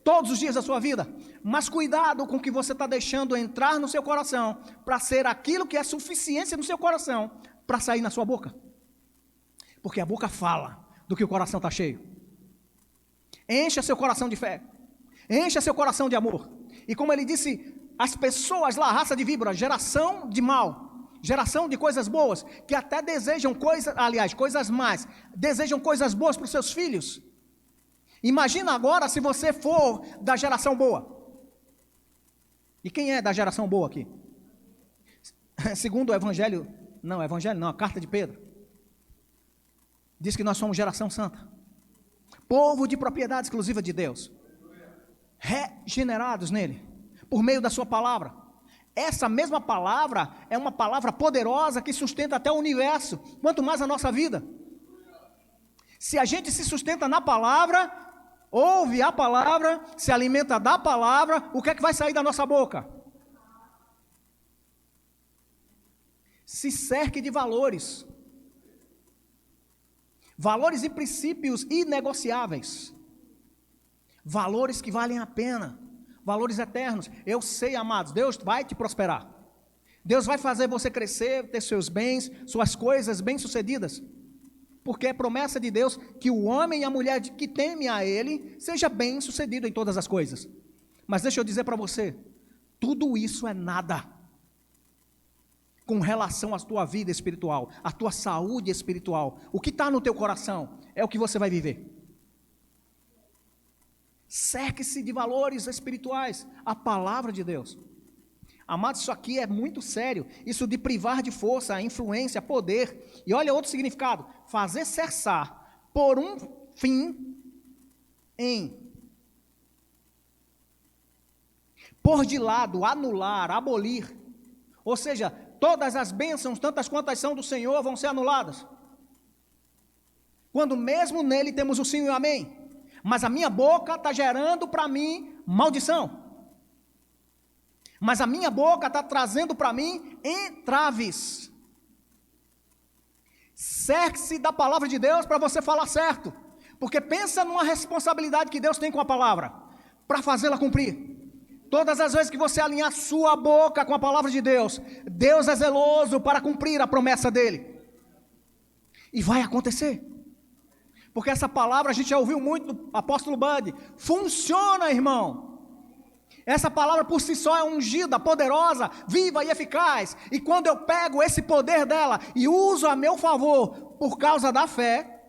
todos os dias da sua vida, mas cuidado com o que você está deixando entrar no seu coração, para ser aquilo que é suficiência no seu coração, para sair na sua boca, porque a boca fala do que o coração está cheio. Encha seu coração de fé, encha seu coração de amor, e como ele disse, as pessoas lá, raça de víbora, geração de mal, geração de coisas boas, que até desejam coisas, aliás, coisas más, desejam coisas boas para os seus filhos. Imagina agora se você for da geração boa. E quem é da geração boa aqui? Segundo o evangelho não, a carta de Pedro, diz que nós somos geração santa, povo de propriedade exclusiva de Deus, regenerados nele, por meio da sua palavra. Essa mesma palavra é uma palavra poderosa que sustenta até o universo, quanto mais a nossa vida. Se a gente se sustenta na palavra, ouve a palavra, se alimenta da palavra, o que é que vai sair da nossa boca? Se cerque de valores. Valores e princípios inegociáveis. Valores que valem a pena. Valores eternos. Eu sei, amados, Deus vai te prosperar. Deus vai fazer você crescer, ter seus bens, suas coisas bem-sucedidas. Porque é promessa de Deus que o homem e a mulher que teme a Ele seja bem-sucedido em todas as coisas. Mas deixa eu dizer para você, tudo isso é nada com relação à tua vida espiritual, à tua saúde espiritual. O que está no teu coração é o que você vai viver. Cerque-se de valores espirituais, a palavra de Deus. Amados, isso aqui é muito sério, isso de privar de força, influência, poder, e olha outro significado, fazer cessar por um fim em, pôr de lado, anular, abolir, ou seja, todas as bênçãos, tantas quantas são do Senhor, vão ser anuladas, quando mesmo nele temos o sim e o amém, mas a minha boca está gerando para mim maldição, mas a minha boca está trazendo para mim entraves. Cerque-se da palavra de Deus para você falar certo, porque pensa numa responsabilidade que Deus tem com a palavra, para fazê-la cumprir. Todas as vezes que você alinhar sua boca com a palavra de Deus, Deus é zeloso para cumprir a promessa dele, e vai acontecer, porque essa palavra a gente já ouviu muito do apóstolo Bud, funciona, irmão. Essa palavra por si só é ungida, poderosa, viva e eficaz. E quando eu pego esse poder dela e uso a meu favor por causa da fé,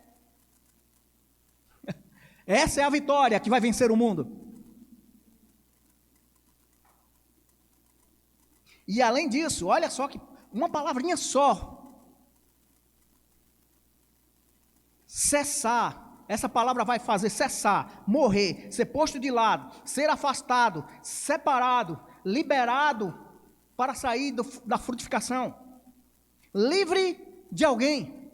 essa é a vitória que vai vencer o mundo. E além disso, olha só que uma palavrinha só. Cessar. Essa palavra vai fazer cessar, morrer, ser posto de lado, ser afastado, separado, liberado para sair da frutificação. Livre de alguém.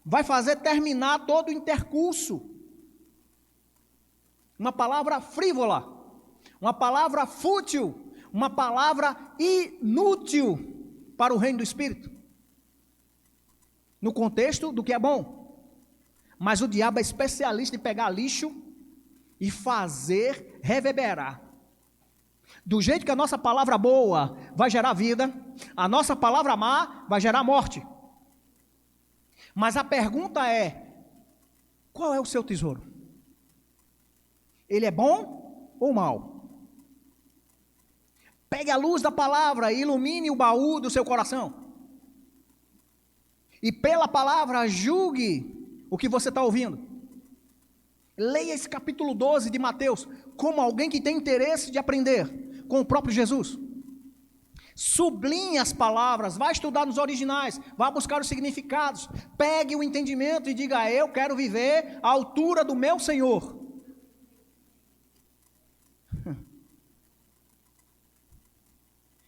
Vai fazer terminar todo o intercurso. Uma palavra frívola, uma palavra fútil, uma palavra inútil para o reino do Espírito. No contexto do que é bom. Mas o diabo é especialista em pegar lixo e fazer reverberar. Do jeito que a nossa palavra boa vai gerar vida, a nossa palavra má vai gerar morte. Mas a pergunta é: qual é o seu tesouro? Ele é bom ou mau? Pegue a luz da palavra e ilumine o baú do seu coração. E pela palavra julgue o que você está ouvindo. Leia esse capítulo 12 de Mateus como alguém que tem interesse de aprender com o próprio Jesus. Sublinhe as palavras, vá estudar nos originais, vá buscar os significados, pegue o entendimento e diga: eu quero viver à altura do meu Senhor.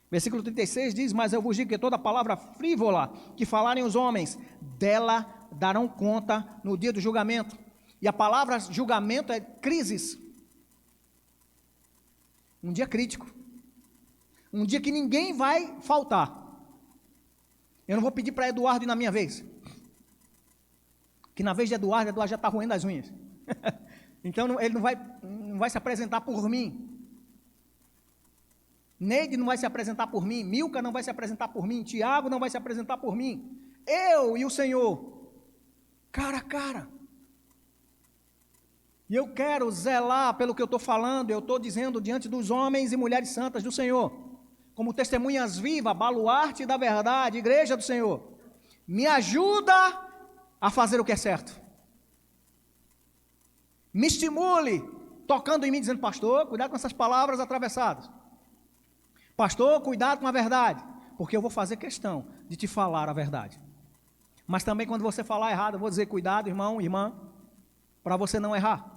Versículo 36 diz: mas eu vos digo que toda palavra frívola que falarem os homens, dela darão conta no dia do julgamento. E a palavra julgamento é crises. Um dia crítico. Um dia que ninguém vai faltar. Eu não vou pedir para Eduardo ir na minha vez. Que na vez de Eduardo já está roendo as unhas. Então ele não vai se apresentar por mim. Neide não vai se apresentar por mim, Milka não vai se apresentar por mim, Tiago não vai se apresentar por mim. Eu e o Senhor, cara a cara. E eu quero zelar pelo que eu estou falando, eu estou dizendo diante dos homens e mulheres santas do Senhor, como testemunhas vivas, baluarte da verdade, igreja do Senhor. Me ajuda a fazer o que é certo. Me estimule, tocando em mim, dizendo: pastor, cuidado com essas palavras atravessadas. Pastor, cuidado com a verdade, porque eu vou fazer questão de te falar a verdade. Mas também quando você falar errado, eu vou dizer: cuidado, irmão, irmã, para você não errar.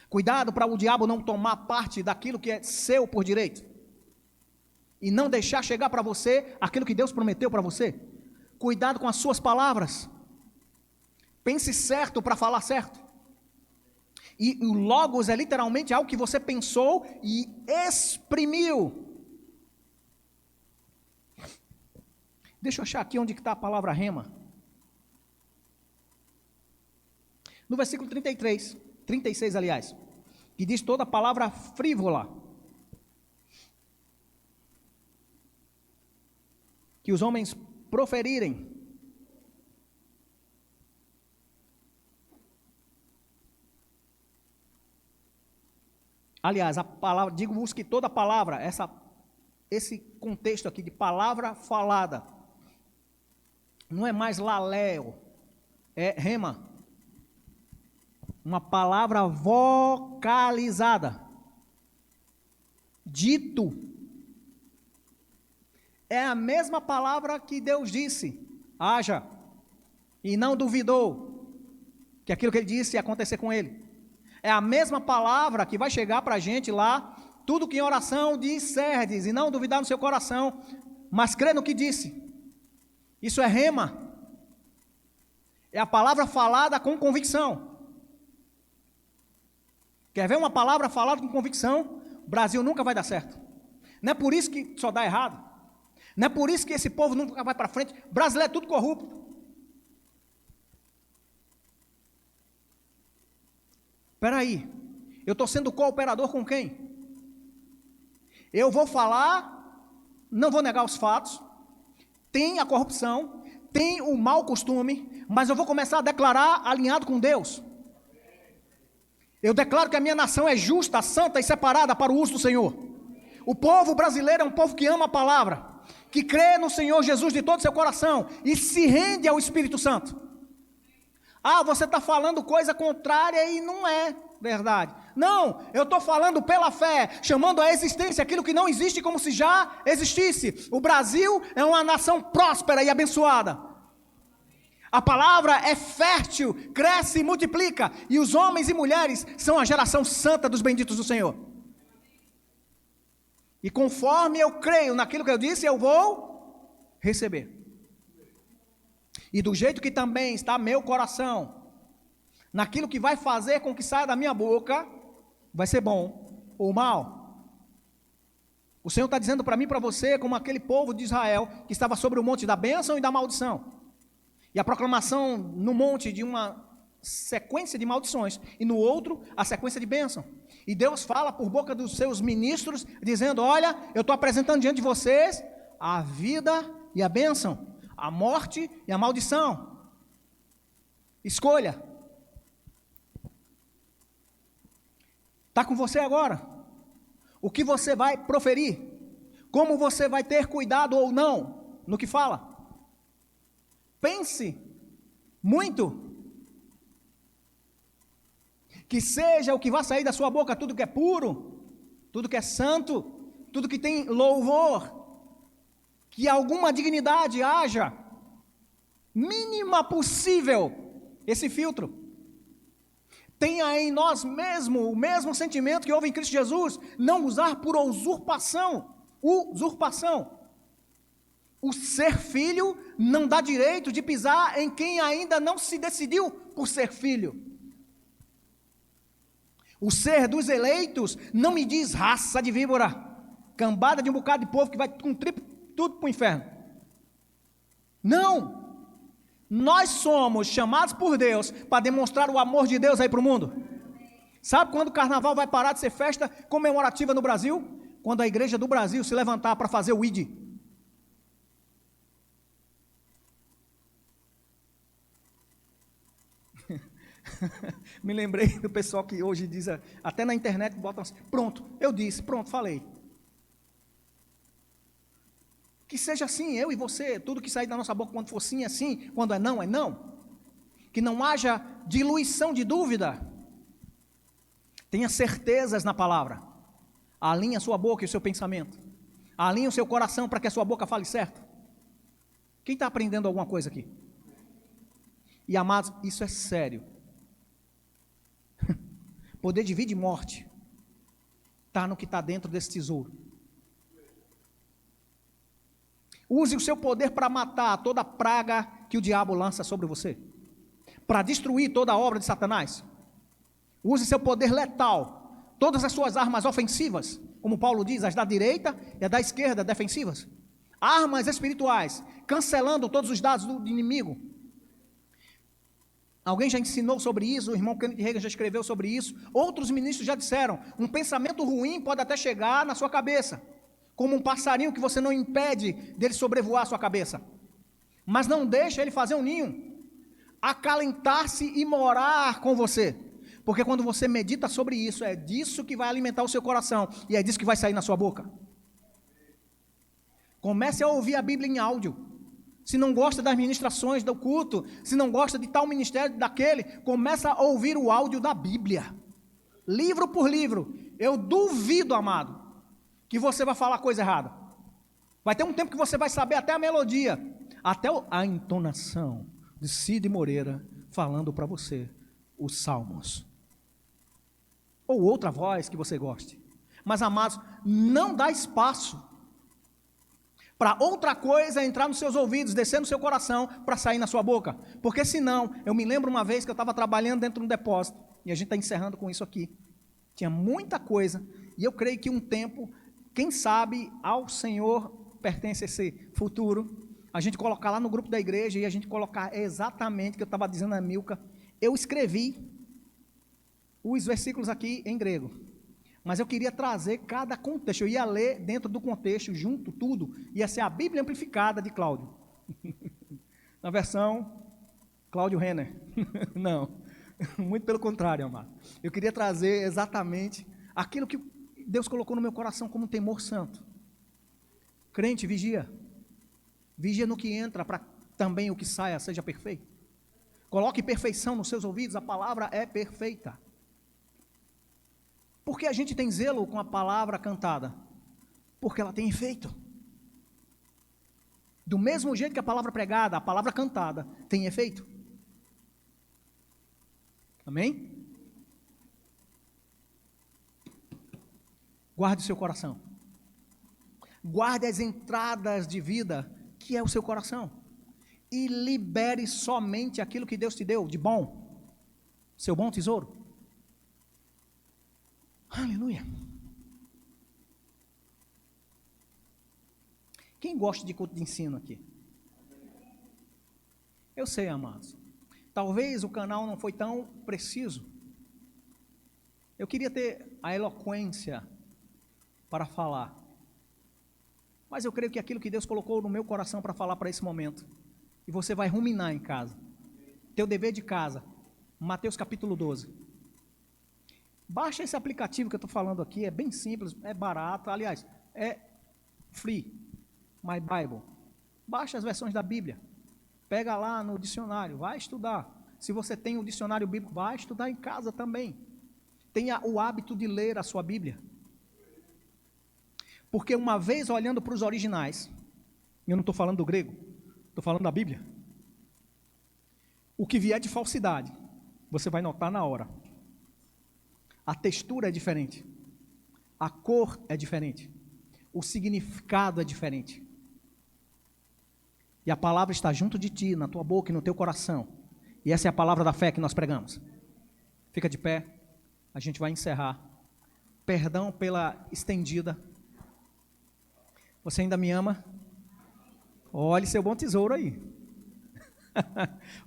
Cuidado para o diabo não tomar parte daquilo que é seu por direito. E não deixar chegar para você aquilo que Deus prometeu para você. Cuidado com as suas palavras. Pense certo para falar certo. E o logos é literalmente algo que você pensou e exprimiu. Deixa eu achar aqui onde está a palavra rema. No versículo 36, aliás, que diz: toda palavra frívola que os homens proferirem. Aliás, a palavra, digo-vos que toda palavra, esse contexto aqui de palavra falada, não é mais laléu, é rema. Uma palavra vocalizada. Dito. É a mesma palavra que Deus disse: haja. E não duvidou que aquilo que ele disse ia acontecer com ele. É a mesma palavra que vai chegar para a gente lá: tudo que em oração disserdes, e não duvidar no seu coração, mas crê no que disse. Isso é rema. É a palavra falada com convicção. Quer ver uma palavra falada com convicção? O Brasil nunca vai dar certo. Não é por isso que só dá errado. Não é por isso que esse povo nunca vai para frente. O brasileiro é tudo corrupto. Espera aí, eu estou sendo cooperador com quem? Eu vou falar, não vou negar os fatos, tem a corrupção, tem o mau costume, mas eu vou começar a declarar alinhado com Deus. Eu declaro que a minha nação é justa, santa e separada para o uso do Senhor. O povo brasileiro é um povo que ama a palavra, que crê no Senhor Jesus de todo o seu coração e se rende ao Espírito Santo. Ah, você está falando coisa contrária e não é verdade. Não, eu estou falando pela fé, chamando à existência aquilo que não existe como se já existisse. O Brasil é uma nação próspera e abençoada. A palavra é fértil, cresce e multiplica, e os homens e mulheres são a geração santa dos benditos do Senhor. E conforme eu creio naquilo que eu disse, eu vou receber. E do jeito que também está meu coração, naquilo que vai fazer com que saia da minha boca, vai ser bom ou mal. O Senhor está dizendo para mim e para você, como aquele povo de Israel, que estava sobre o monte da bênção e da maldição. E a proclamação no monte de uma sequência de maldições, e no outro, a sequência de bênção. E Deus fala por boca dos seus ministros, dizendo: olha, eu estou apresentando diante de vocês a vida e a bênção, a morte e a maldição. Escolha. Está com você agora. O que você vai proferir? Como você vai ter cuidado ou não no que fala? Pense muito. Que seja o que vai sair da sua boca tudo que é puro, tudo que é santo, tudo que tem louvor, que alguma dignidade haja, mínima possível, esse filtro. Tenha em nós mesmo o mesmo sentimento que houve em Cristo Jesus, não usar por usurpação. O ser filho não dá direito de pisar em quem ainda não se decidiu por ser filho. O ser dos eleitos não me diz raça de víbora, cambada de um bocado de povo que vai com tudo para o inferno. Não! Nós somos chamados por Deus para demonstrar o amor de Deus aí para o mundo. Sabe quando o carnaval vai parar de ser festa comemorativa no Brasil? Quando a igreja do Brasil se levantar para fazer o ID. Me lembrei do pessoal que hoje diz, até na internet, botam assim: pronto, eu disse, pronto, falei. Que seja assim, eu e você, tudo que sair da nossa boca, quando for sim, é sim, quando é não, é não. Que não haja diluição de dúvida. Tenha certezas na palavra. Alinhe a sua boca e o seu pensamento. Alinhe o seu coração para que a sua boca fale certo. Quem está aprendendo alguma coisa aqui? E amados, isso é sério. Poder de vida e morte está no que está dentro desse tesouro. Use o seu poder para matar toda praga que o diabo lança sobre você, para destruir toda a obra de Satanás. Use seu poder letal, todas as suas armas ofensivas, como Paulo diz, as da direita e as da esquerda defensivas. Armas espirituais, cancelando todos os dados do inimigo. Alguém já ensinou sobre isso, o irmão Kenneth Reagan já escreveu sobre isso, outros ministros já disseram: um pensamento ruim pode até chegar na sua cabeça, como um passarinho que você não impede dele sobrevoar a sua cabeça, mas não deixa ele fazer um ninho, acalentar-se e morar com você, porque quando você medita sobre isso, é disso que vai alimentar o seu coração, e é disso que vai sair na sua boca. Comece a ouvir a Bíblia em áudio. Se não gosta das ministrações do culto, se não gosta de tal ministério, daquele, começa a ouvir o áudio da Bíblia, livro por livro. Eu duvido, amado, que você vai falar coisa errada. Vai ter um tempo que você vai saber até a melodia, até a entonação de Cid Moreira falando para você os salmos, ou outra voz que você goste. Mas, amados, não dá espaço para outra coisa entrar nos seus ouvidos, descer no seu coração, para sair na sua boca. Porque senão, eu me lembro uma vez que eu estava trabalhando dentro de um depósito, e a gente está encerrando com isso aqui. Tinha muita coisa, e eu creio que um tempo, quem sabe, ao Senhor pertence esse futuro, a gente colocar lá no grupo da igreja, e a gente colocar exatamente o que eu estava dizendo a Milka. Eu escrevi os versículos aqui em grego, mas eu queria trazer cada contexto, eu ia ler dentro do contexto, junto, tudo, ia ser a Bíblia amplificada de Cláudio, na versão Cláudio Renner, não, muito pelo contrário, amado, eu queria trazer exatamente aquilo que Deus colocou no meu coração como um temor santo. Crente, vigia no que entra, para também o que saia seja perfeito. Coloque perfeição nos seus ouvidos, a palavra é perfeita. Por que a gente tem zelo com a palavra cantada? Porque ela tem efeito. Do mesmo jeito que a palavra pregada, a palavra cantada tem efeito. Amém? Guarde o seu coração. Guarde as entradas de vida, que é o seu coração, e libere somente aquilo que Deus te deu de bom, seu bom tesouro. Aleluia. Quem gosta de culto de ensino aqui? Eu sei, amados. Talvez o canal não foi tão preciso. Eu queria ter a eloquência para falar. Mas eu creio que aquilo que Deus colocou no meu coração para falar para esse momento, e você vai ruminar em casa. Teu dever de casa, Mateus capítulo 12. Baixa esse aplicativo que eu estou falando aqui, é bem simples, é barato, aliás, é free, My Bible. Baixa as versões da Bíblia, pega lá no dicionário, vai estudar. Se você tem um dicionário bíblico, vai estudar em casa também. Tenha o hábito de ler a sua Bíblia. Porque uma vez olhando para os originais, eu não estou falando do grego, estou falando da Bíblia, o que vier de falsidade, você vai notar na hora. A textura é diferente, a cor é diferente, o significado é diferente. E a palavra está junto de ti, na tua boca e no teu coração. E essa é a palavra da fé que nós pregamos. Fica de pé, a gente vai encerrar. Perdão pela estendida. Você ainda me ama? Olhe seu bom tesouro aí.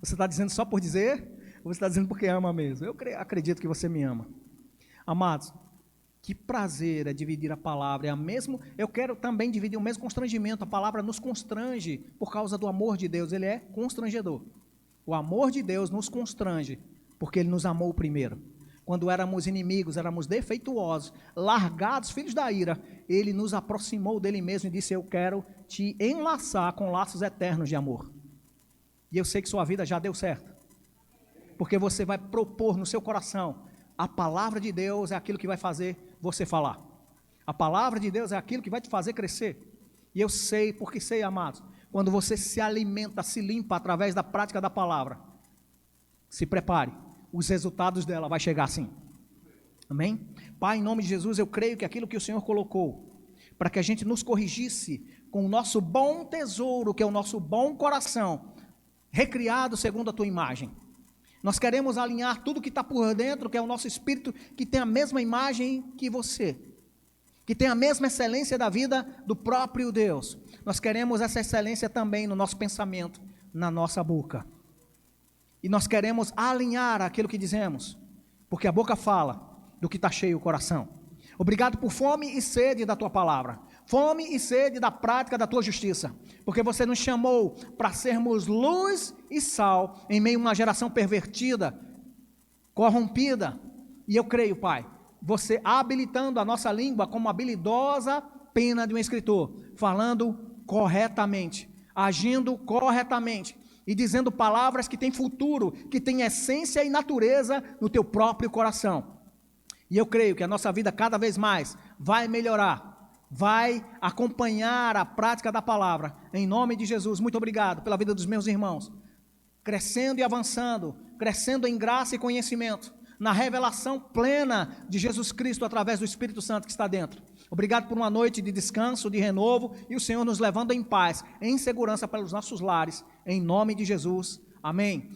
Você está dizendo só por dizer? Ou você está dizendo porque ama mesmo? Eu acredito que você me ama. Amados, que prazer é dividir a palavra. Eu quero também dividir o mesmo constrangimento. A palavra nos constrange por causa do amor de Deus. Ele é constrangedor. O amor de Deus nos constrange porque Ele nos amou primeiro. Quando éramos inimigos, éramos defeituosos, largados, filhos da ira, Ele nos aproximou dEle mesmo e disse: eu quero te enlaçar com laços eternos de amor. E eu sei que sua vida já deu certo, porque você vai propor no seu coração, a palavra de Deus é aquilo que vai fazer você falar. A palavra de Deus é aquilo que vai te fazer crescer. E eu sei, porque sei, amados, quando você se alimenta, se limpa através da prática da palavra, se prepare. Os resultados dela vai chegar assim. Amém? Pai, em nome de Jesus, eu creio que aquilo que o Senhor colocou, para que a gente nos corrigisse com o nosso bom tesouro, que é o nosso bom coração, recriado segundo a tua imagem. Nós queremos alinhar tudo que está por dentro, que é o nosso espírito, que tem a mesma imagem que você, que tem a mesma excelência da vida do próprio Deus. Nós queremos essa excelência também no nosso pensamento, na nossa boca. E nós queremos alinhar aquilo que dizemos, porque a boca fala do que está cheio o coração. Obrigado por fome e sede da tua palavra, fome e sede da prática da tua justiça, porque você nos chamou para sermos luz e sal em meio a uma geração pervertida, corrompida. E eu creio, Pai, você habilitando a nossa língua como habilidosa pena de um escritor, falando corretamente, agindo corretamente, e dizendo palavras que têm futuro, que têm essência e natureza no teu próprio coração. E eu creio que a nossa vida cada vez mais vai melhorar, vai acompanhar a prática da palavra. Em nome de Jesus, muito obrigado pela vida dos meus irmãos, crescendo e avançando, crescendo em graça e conhecimento, na revelação plena de Jesus Cristo através do Espírito Santo que está dentro. Obrigado por uma noite de descanso, de renovo, e o Senhor nos levando em paz, em segurança para os nossos lares, em nome de Jesus, amém.